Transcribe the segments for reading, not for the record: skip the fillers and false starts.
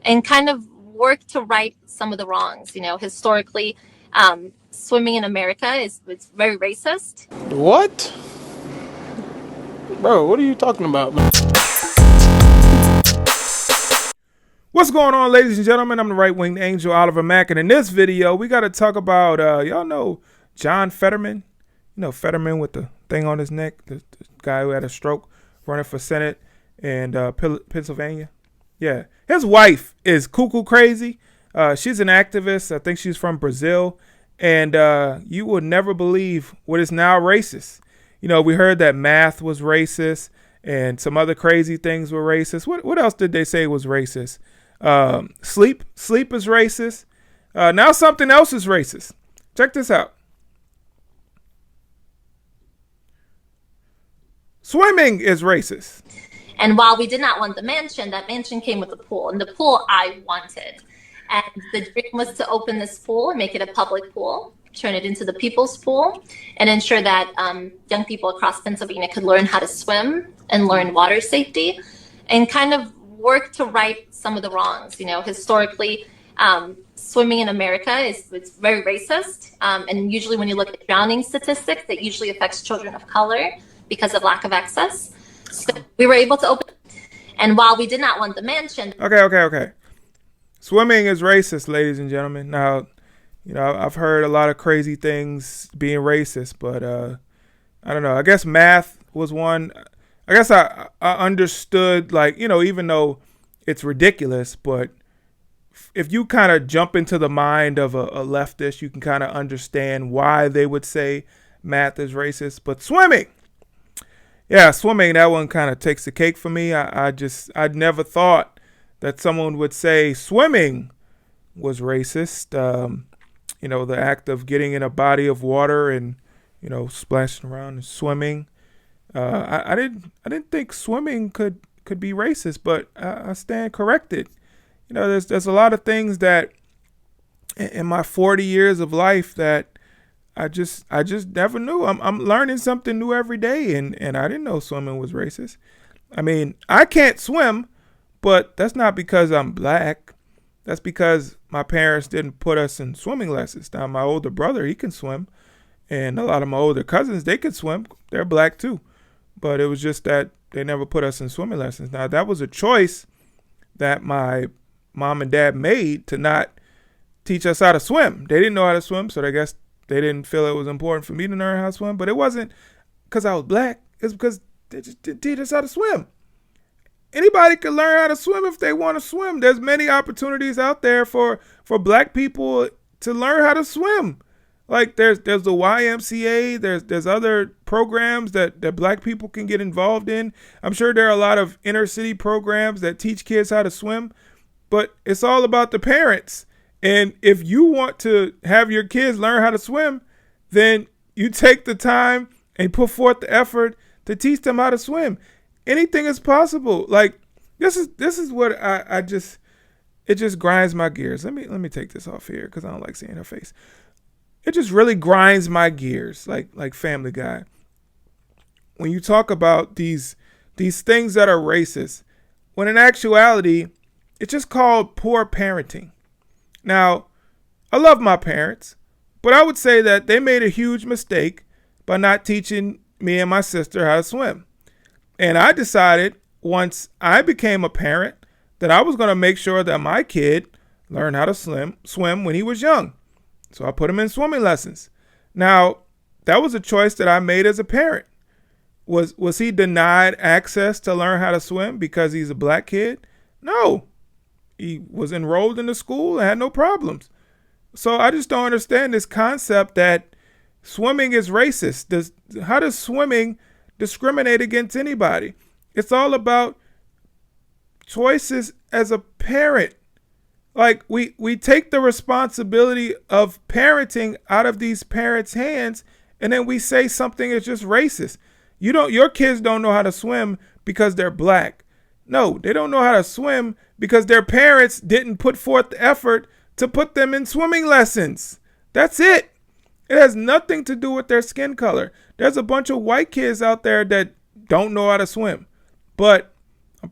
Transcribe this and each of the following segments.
and kind of work to right some of the wrongs. Historically, swimming in America is it's very racist. What? Bro, what are you talking about, man? What's going on, ladies and gentlemen? I'm the right winged angel, Oliver Mack, and in this video, we got to talk about, y'all know John Fetterman? You know, Fetterman with the thing on his neck, the guy who had a stroke running for Senate in Pennsylvania. Yeah, his wife is cuckoo crazy. She's an activist. I think she's from Brazil. And you would never believe what is now racist. You know, we heard that math was racist and some other crazy things were racist. What else did they say was racist? Sleep is racist. Now something else is racist. Check this out. Swimming is racist. And while we did not want the mansion, that mansion came with a pool, and the pool I wanted. And the dream was to open this pool and make it a public pool, turn it into the people's pool, and ensure that young people across Pennsylvania could learn how to swim and learn water safety, and kind of work to right some of the wrongs. Historically, swimming in America is it's very racist, and usually when you look at drowning statistics, it usually affects children of color because of lack of access. So we were able to open, and while we did not want the mansion. Okay. Swimming is racist, ladies and gentlemen. Now, you know, I've heard a lot of crazy things being racist, but I don't know. I guess math was one. I guess I understood, like, you know, even though it's ridiculous, but if you kind of jump into the mind of a leftist, you can kind of understand why they would say math is racist. But swimming, that one kind of takes the cake for me. I'd never thought that someone would say swimming was racist. You know, the act of getting in a body of water and, you know, splashing around and swimming. I didn't think swimming could be racist, but I stand corrected. You know, there's a lot of things that in my 40 years of life that I just never knew. I'm learning something new every day, and I didn't know swimming was racist. I mean, I can't swim, but that's not because I'm black. That's because my parents didn't put us in swimming lessons. Now, my older brother, he can swim, and a lot of my older cousins, they can swim. They're black too. But it was just that they never put us in swimming lessons. Now, that was a choice that my mom and dad made to not teach us how to swim. They didn't know how to swim, so I guess they didn't feel it was important for me to learn how to swim. But it wasn't because I was black. It's because they just didn't teach us how to swim. Anybody can learn how to swim if they want to swim. There's many opportunities out there for black people to learn how to swim. Like there's the YMCA, there's other programs that black people can get involved in. I'm sure there are a lot of inner city programs that teach kids how to swim, but it's all about the parents. And if you want to have your kids learn how to swim, then you take the time and put forth the effort to teach them how to swim. Anything is possible. Like this is what it just grinds my gears. Let me take this off here because I don't like seeing her face. It just really grinds my gears, like Family Guy. When you talk about these things that are racist, when in actuality, it's just called poor parenting. Now, I love my parents, but I would say that they made a huge mistake by not teaching me and my sister how to swim. And I decided once I became a parent that I was going to make sure that my kid learned how to swim when he was young. So I put him in swimming lessons. Now, that was a choice that I made as a parent. Was he denied access to learn how to swim because he's a black kid? No. He was enrolled in the school and had no problems. So I just don't understand this concept that swimming is racist. How does swimming discriminate against anybody? It's all about choices as a parent. Like we take the responsibility of parenting out of these parents' hands, and then we say something is just racist. Your kids don't know how to swim because they're black. No, they don't know how to swim because their parents didn't put forth the effort to put them in swimming lessons. That's it. It has nothing to do with their skin color. There's a bunch of white kids out there that don't know how to swim, but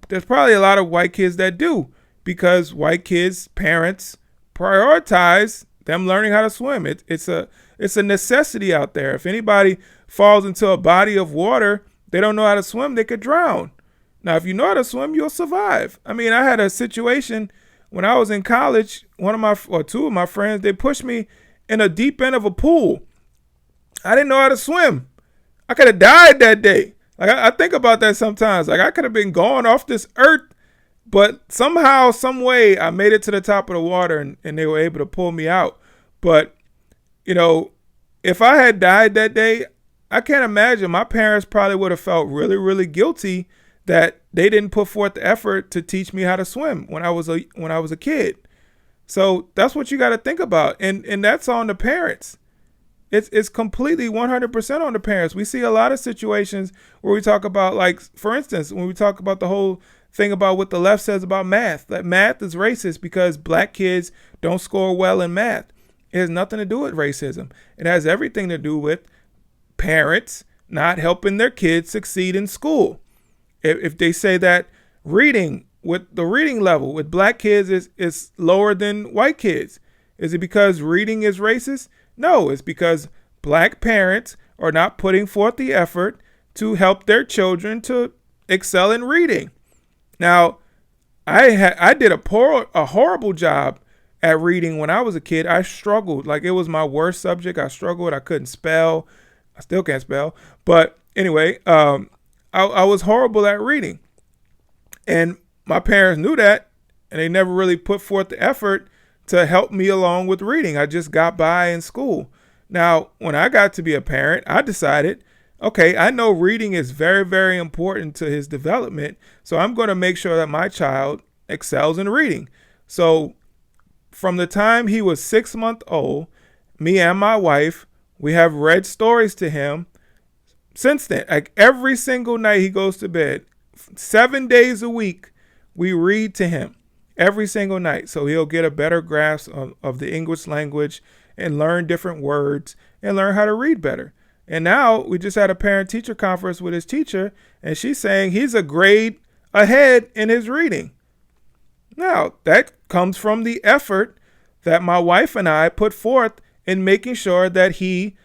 there's probably a lot of white kids that do, because white kids' parents prioritize them learning how to swim. It's a necessity out there. If anybody falls into a body of water, they don't know how to swim, they could drown. Now, if you know how to swim, you'll survive. I mean, I had a situation when I was in college. Two of my friends, they pushed me in a deep end of a pool. I didn't know how to swim. I could have died that day. Like I think about that sometimes. Like I could have been gone off this earth, but somehow, some way, I made it to the top of the water, and they were able to pull me out. But if I had died that day, I can't imagine. My parents probably would have felt really, really guilty that they didn't put forth the effort to teach me how to swim when I was a kid. So that's what you got to think about, and that's on the parents. It's completely 100% on the parents. We see a lot of situations where we talk about, like, for instance, when we talk about the whole thing about what the left says about math, that math is racist because black kids don't score well in math. It has nothing to do with racism. It has everything to do with parents not helping their kids succeed in school. If they say that reading, with the reading level with black kids is lower than white kids, is it because reading is racist? No, it's because black parents are not putting forth the effort to help their children to excel in reading. Now, I did a horrible job at reading when I was a kid. I struggled. Like, it was my worst subject. I struggled. I couldn't spell. I still can't spell. But anyway, I was horrible at reading. And my parents knew that, and they never really put forth the effort to help me along with reading. I just got by in school. Now, when I got to be a parent, I decided, okay, I know reading is very, very important to his development, so I'm going to make sure that my child excels in reading. So from the time he was 6 months old, me and my wife, we have read stories to him since then. Like, every single night he goes to bed, 7 days a week, we read to him every single night. So he'll get a better grasp of the English language and learn different words and learn how to read better. And now we just had a parent-teacher conference with his teacher, and she's saying he's a grade ahead in his reading. Now, that comes from the effort that my wife and I put forth in making sure that he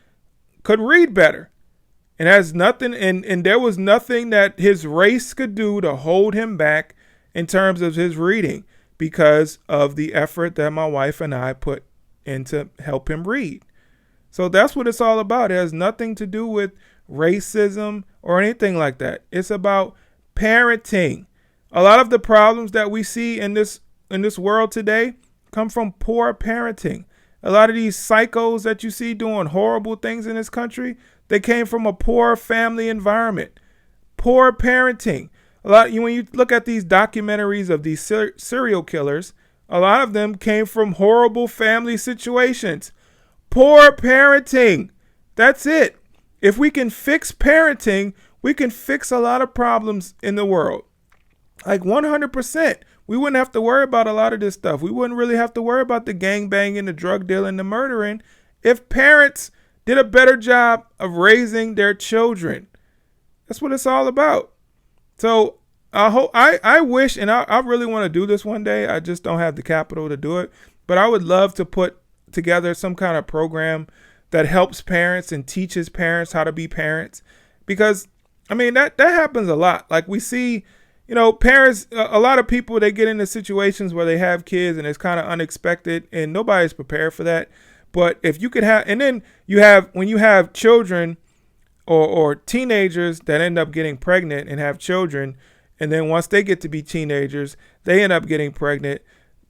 could read better. And has nothing, and there was nothing that his race could do to hold him back in terms of his reading, because of the effort that my wife and I put in to help him read. So that's what it's all about. It has nothing to do with racism or anything like that. It's about parenting. A lot of the problems that we see in this world today come from poor parenting. A lot of these psychos that you see doing horrible things in this country, they came from a poor family environment. Poor parenting. When you look at these documentaries of these serial killers, a lot of them came from horrible family situations. Poor parenting. That's it. If we can fix parenting, we can fix a lot of problems in the world. Like 100%. We wouldn't have to worry about a lot of this stuff. We wouldn't really have to worry about the gangbanging, the drug dealing, the murdering, if parents did a better job of raising their children. That's what it's all about. So I wish, and I really want to do this one day. I just don't have the capital to do it. But I would love to put together some kind of program that helps parents and teaches parents how to be parents. Because, I mean, that happens a lot. Like, we see, parents, a lot of people, they get into situations where they have kids and it's kind of unexpected and nobody's prepared for that. But if you could have, and then when you have children or teenagers that end up getting pregnant and have children, and then once they get to be teenagers, they end up getting pregnant.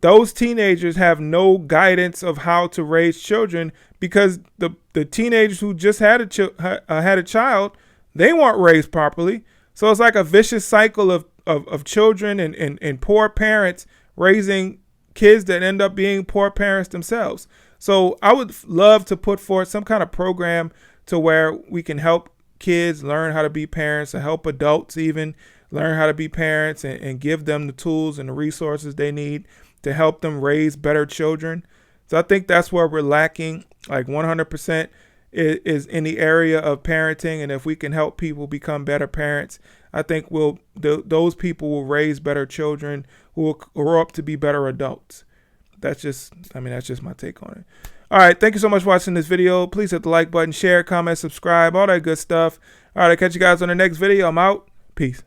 Those teenagers have no guidance of how to raise children, because the teenagers who just had a child, they weren't raised properly. So it's like a vicious cycle of children and poor parents raising kids that end up being poor parents themselves. So I would love to put forth some kind of program to where we can help kids learn how to be parents, or help adults even learn how to be parents, and give them the tools and the resources they need to help them raise better children. So I think that's where we're lacking, like 100%. is in the area of parenting, and if we can help people become better parents, I think those people will raise better children who will grow up to be better adults. That's just my take on it. All right, thank you so much for watching this video. Please hit the like button, share, comment, subscribe, all that good stuff. All right, I'll catch you guys on the next video. I'm out. Peace.